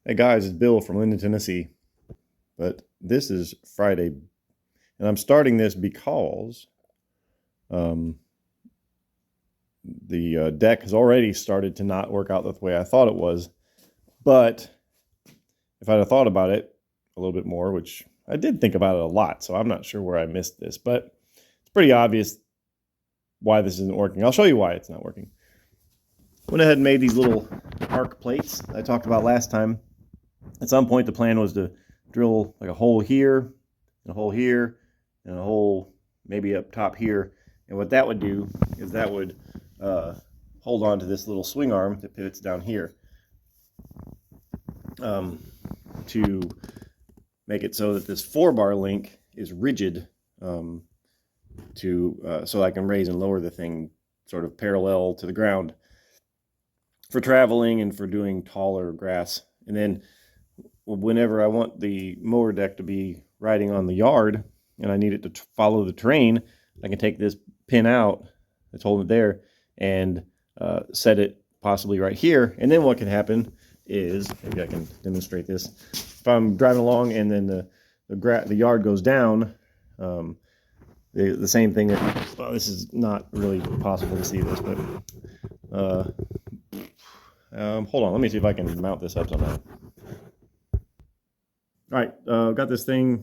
Hey guys, it's Bill from Linden, Tennessee. But this is Friday, and I'm starting this because um, the deck has already started to not work out the way I thought it was. But if I'd have thought about it a little bit more, which I did think about it a lot, so I'm not sure where I missed this, but it's pretty obvious why this isn't working. I'll show you why it's not working. Went ahead and made these little arc plates I talked about last time. At some point, the plan was to drill like a hole here, and a hole here, and a hole maybe up top here. And what that would do is that would hold on to this little swing arm that pivots down here to make it so that this 4-bar link is rigid so I can raise and lower the thing sort of parallel to the ground for traveling and for doing taller grass. And then whenever I want the mower deck to be riding on the yard and I need it to follow the terrain, I can take this pin out that's holding it there and set it possibly right here. And then what can happen is, maybe I can demonstrate this. If I'm driving along and then the yard goes down, the same thing that, well, this is not really possible to see this, but hold on, let me see if I can mount this up somehow. All right, got this thing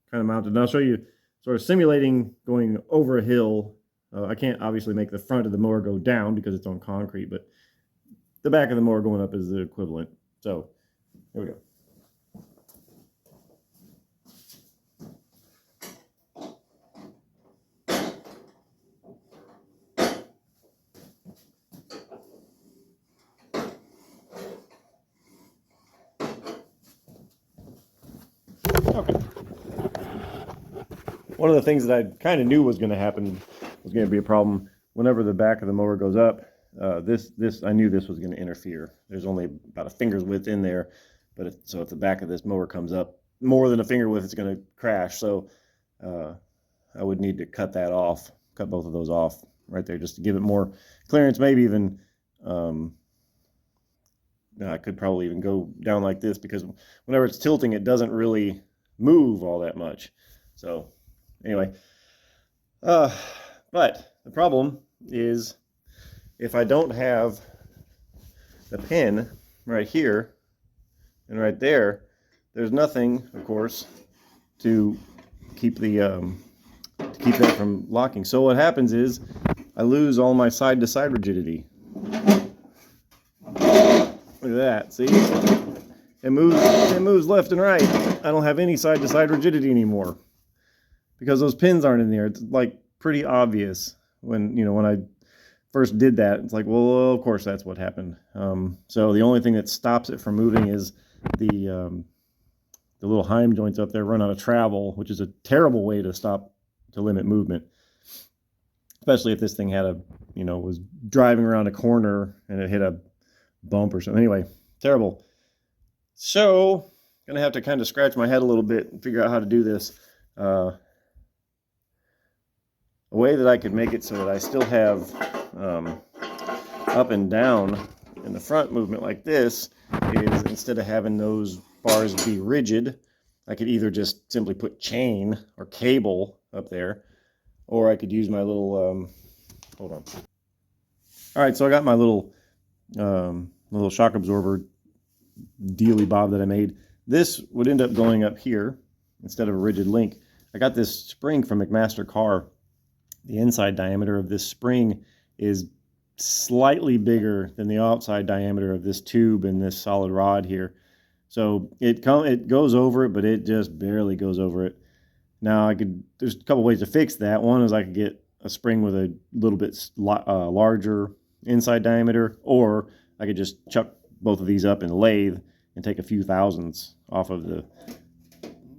kind of mounted. And I'll show you sort of simulating going over a hill. I can't obviously make the front of the mower go down because it's on concrete, but the back of the mower going up is the equivalent. So here we go. Okay. One of the things that I kind of knew was going to happen was going to be a problem whenever the back of the mower goes up. I knew this was going to interfere. There's only about a finger's width in there, but so if the back of this mower comes up more than a finger width, it's going to crash. So I would need to cut both of those off right there, just to give it more clearance. Maybe even I could probably even go down like this, because whenever it's tilting, it doesn't really move all that much. So anyway, but the problem is if I don't have the pin right here and right there, there's nothing, of course, to keep that from locking. So what happens is I lose all my side-to-side rigidity. Look at that, see? It moves left and right. I don't have any side-to-side rigidity anymore because those pins aren't in there. It's like pretty obvious when I first did that. It's like, well, of course that's what happened. So the only thing that stops it from moving is the little heim joints up there run out of travel, which is a terrible way to limit movement, especially if this thing had was driving around a corner and it hit a bump or something. Anyway, terrible. So gonna have to kind of scratch my head a little bit and figure out how to do this. A way that I could make it so that I still have up and down in the front movement like this is, instead of having those bars be rigid, I could either just simply put chain or cable up there, or I could use my little hold on. All right, so I got my little shock absorber dealy bob that I made. This would end up going up here instead of a rigid link. I got this spring from McMaster Carr. The inside diameter of this spring is slightly bigger than the outside diameter of this tube and this solid rod here. So it goes over it, but it just barely goes over it. Now there's a couple ways to fix that. One is I could get a spring with a little bit larger inside diameter, or I could just chuck both of these up in lathe and take a few thousandths off of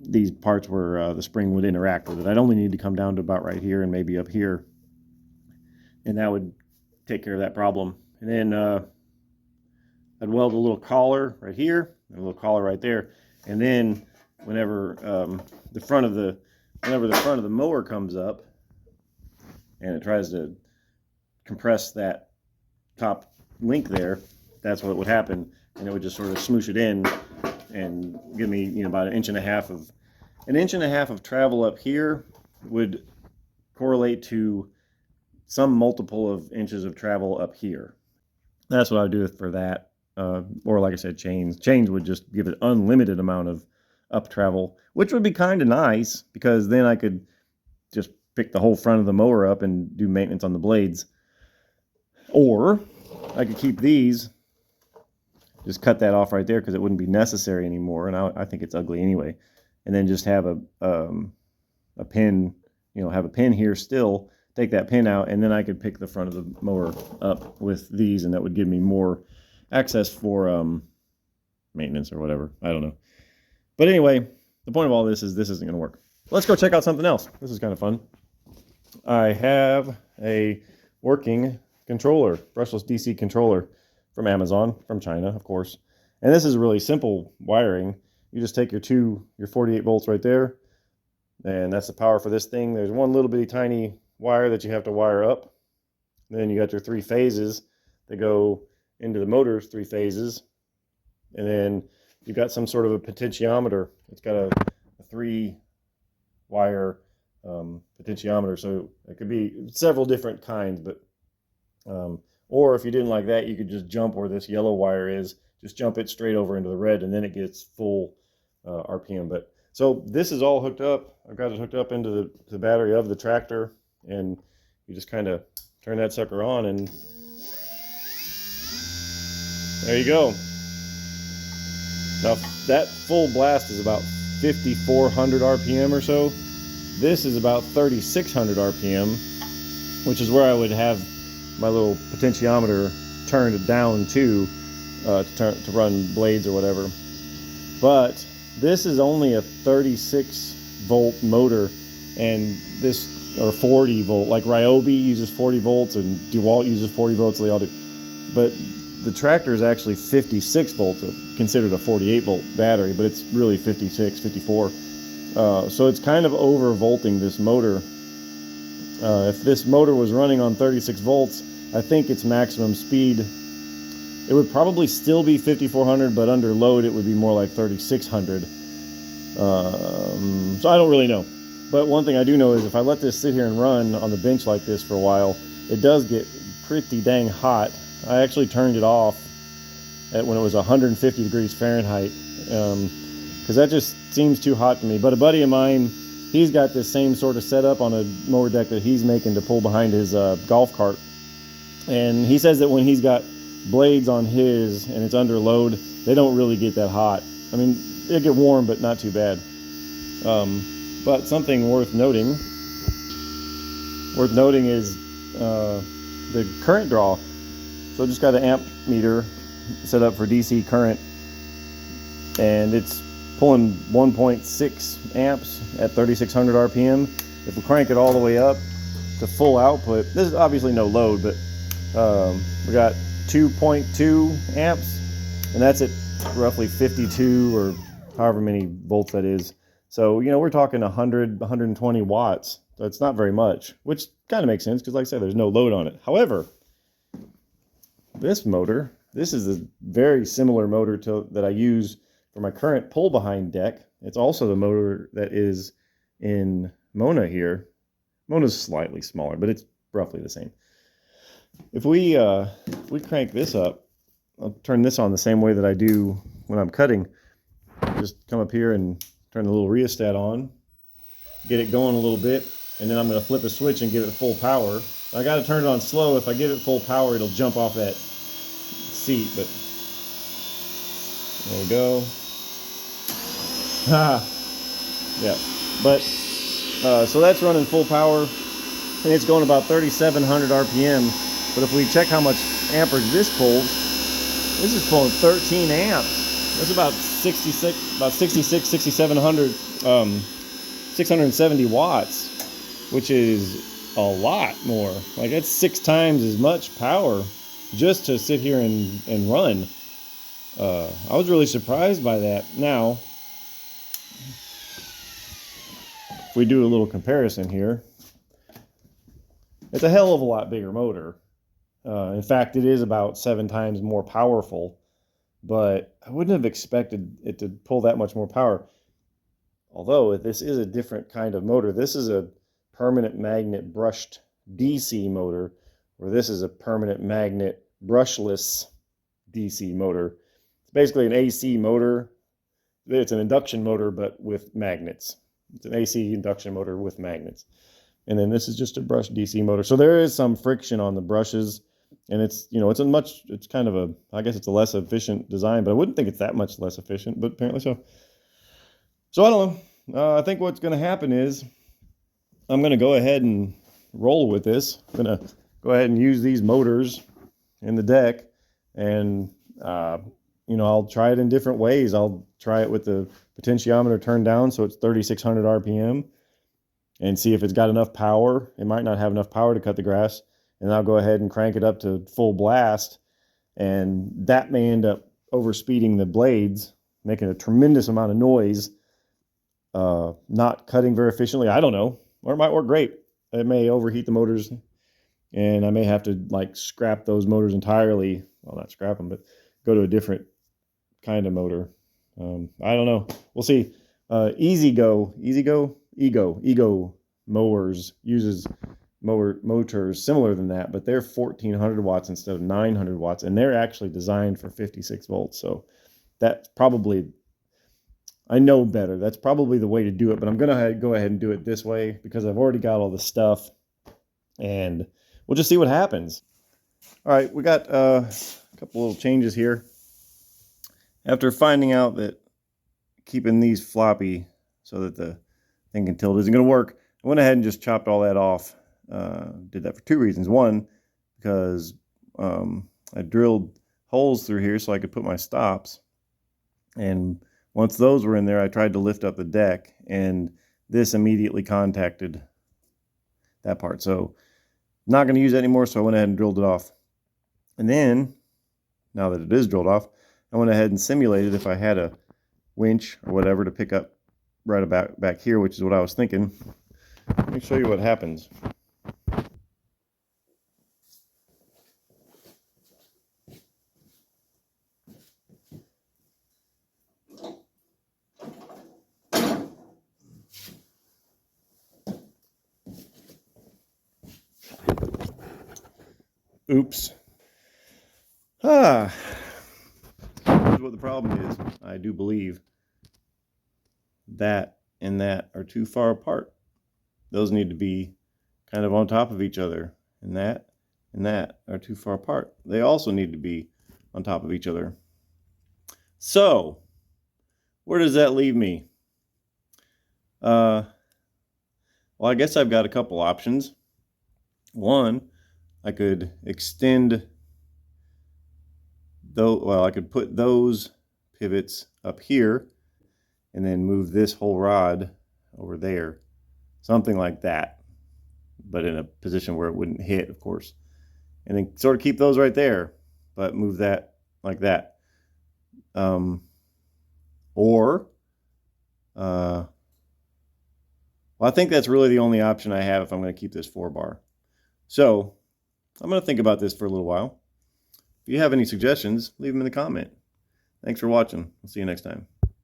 these parts where the spring would interact with it. I'd only need to come down to about right here and maybe up here, and that would take care of that problem. And then I'd weld a little collar right here and a little collar right there, and then whenever the front of the mower comes up and it tries to compress that top link there, that's what would happen, and it would just sort of smoosh it in and give me, you know, about an inch and a half of travel up here would correlate to some multiple of inches of travel up here. That's what I would do for that. Or like I said, chains. Chains would just give it unlimited amount of up travel, which would be kind of nice because then I could just pick the whole front of the mower up and do maintenance on the blades. Or I could keep these, just cut that off right there because it wouldn't be necessary anymore. And I think it's ugly anyway. And then just have a pin, you know, have a pin here still, take that pin out, and then I could pick the front of the mower up with these, and that would give me more access for maintenance or whatever. I don't know. But anyway, the point of all this is this isn't going to work. Let's go check out something else. This is kind of fun. I have a working controller, brushless DC controller from Amazon, from China, of course. And this is really simple wiring. You just take your 48 volts right there, and that's the power for this thing. There's one little bitty tiny wire that you have to wire up. Then you got your 3 phases that go into the motor's 3 phases. And then you've got some sort of a potentiometer. It's got a 3-wire potentiometer. So it could be several different kinds, but or if you didn't like that, you could just jump where this yellow wire is, just jump it straight over into the red, and then it gets full RPM. But so this is all hooked up. I've got it hooked up into the battery of the tractor, and you just kind of turn that sucker on, and there you go. Now that full blast is about 5,400 RPM or so. This is about 3,600 RPM, which is where I would have my little potentiometer turned down to run blades or whatever. But this is only a 36 volt motor, and this, or 40 volt, like Ryobi uses 40 volts and DeWalt uses 40 volts, they all do. But the tractor is actually 56 volts, considered a 48 volt battery, but it's really 56, 54. So it's kind of overvolting this motor. If this motor was running on 36 volts, I think its maximum speed, it would probably still be 5,400, but under load it would be more like 3,600. So I don't really know. But one thing I do know is if I let this sit here and run on the bench like this for a while, it does get pretty dang hot. I actually turned it off when it was 150 degrees Fahrenheit, because that just seems too hot to me. But a buddy of mine, he's got this same sort of setup on a mower deck that he's making to pull behind his golf cart. And he says that when he's got blades on his and it's under load, they don't really get that hot. I mean, they get warm, but not too bad. But something worth noting is the current draw. So I just got an amp meter set up for DC current, and it's pulling 1.6 amps at 3,600 RPM. If we crank it all the way up to full output, this is obviously no load, but we got 2.2 amps, and that's at roughly 52 or however many volts that is. So, you know, we're talking 100, 120 watts. So it's not very much, which kind of makes sense because, like I said, there's no load on it. However, this motor, this is a very similar motor that I use for my current pull-behind deck. It's also the motor that is in Mona here. Mona's slightly smaller, but it's roughly the same. If we crank this up, I'll turn this on the same way that I do when I'm cutting. Just come up here and turn the little rheostat on, get it going a little bit, and then I'm going to flip a switch and give it full power. I got to turn it on slow. If I give it full power, it'll jump off that seat, but there we go. Yeah, but so that's running full power, and it's going about 3,700 RPM. But if we check how much amperage this pulls, this is pulling 13 amps. That's about 66, 6,700, 670 watts, which is a lot more. Like, that's 6 times as much power just to sit here and run. I was really surprised by that. Now, if we do a little comparison here, it's a hell of a lot bigger motor. In fact, it is about 7 times more powerful but I wouldn't have expected it to pull that much more power. Although this is a different kind of motor. This is a permanent magnet brushed DC motor, where this is a permanent magnet brushless DC motor. It's basically an AC motor. It's an induction motor, but with magnets. It's an AC induction motor with magnets. And then this is just a brushed DC motor. So there is some friction on the brushes, and it's, you know, it's kind of a, I guess it's a less efficient design, but I wouldn't think it's that much less efficient, but apparently so. So I don't know. I think what's going to happen is I'm going to go ahead and roll with this. I'm going to go ahead and use these motors in the deck, and you know, I'll try it in different ways. I'll try it with the potentiometer turned down so it's 3,600 RPM and see if it's got enough power. It might not have enough power to cut the grass, and I'll go ahead and crank it up to full blast, and that may end up overspeeding the blades, making a tremendous amount of noise, not cutting very efficiently. I don't know. Or it might work great. It may overheat the motors, and I may have to like scrap those motors entirely. Well, not scrap them, but go to a different kind of motor. I don't know. We'll see. Ego Mowers uses motors similar than that, but they're 1,400 watts instead of 900 watts, and they're actually designed for 56 volts. So that's probably, I know better. That's probably the way to do it, but I'm going to go ahead and do it this way because I've already got all the stuff, and we'll just see what happens. All right, we got a couple little changes here. After finding out that keeping these floppy so that the thing can tilt isn't going to work, I went ahead and just chopped all that off. Did that for two reasons. One, because I drilled holes through here so I could put my stops, and once those were in there, I tried to lift up the deck, and this immediately contacted that part. So not going to use that anymore, so I went ahead and drilled it off. And then, now that it is drilled off, I went ahead and simulated if I had a winch or whatever to pick up right about back here, which is what I was thinking. Let me show you what happens. Oops. Here's what the problem is. I do believe that and that are too far apart. Those need to be kind of on top of each other, and that are too far apart. They also need to be on top of each other. So, where does that leave me? Well, I guess I've got a couple options. One, I could extend I could put those pivots up here and then move this whole rod over there. Something like that, but in a position where it wouldn't hit, of course. And then sort of keep those right there, but move that like that. Well, I think that's really the only option I have if I'm going to keep this 4-bar. So I'm going to think about this for a little while. If you have any suggestions, leave them in the comment. Thanks for watching. I'll see you next time.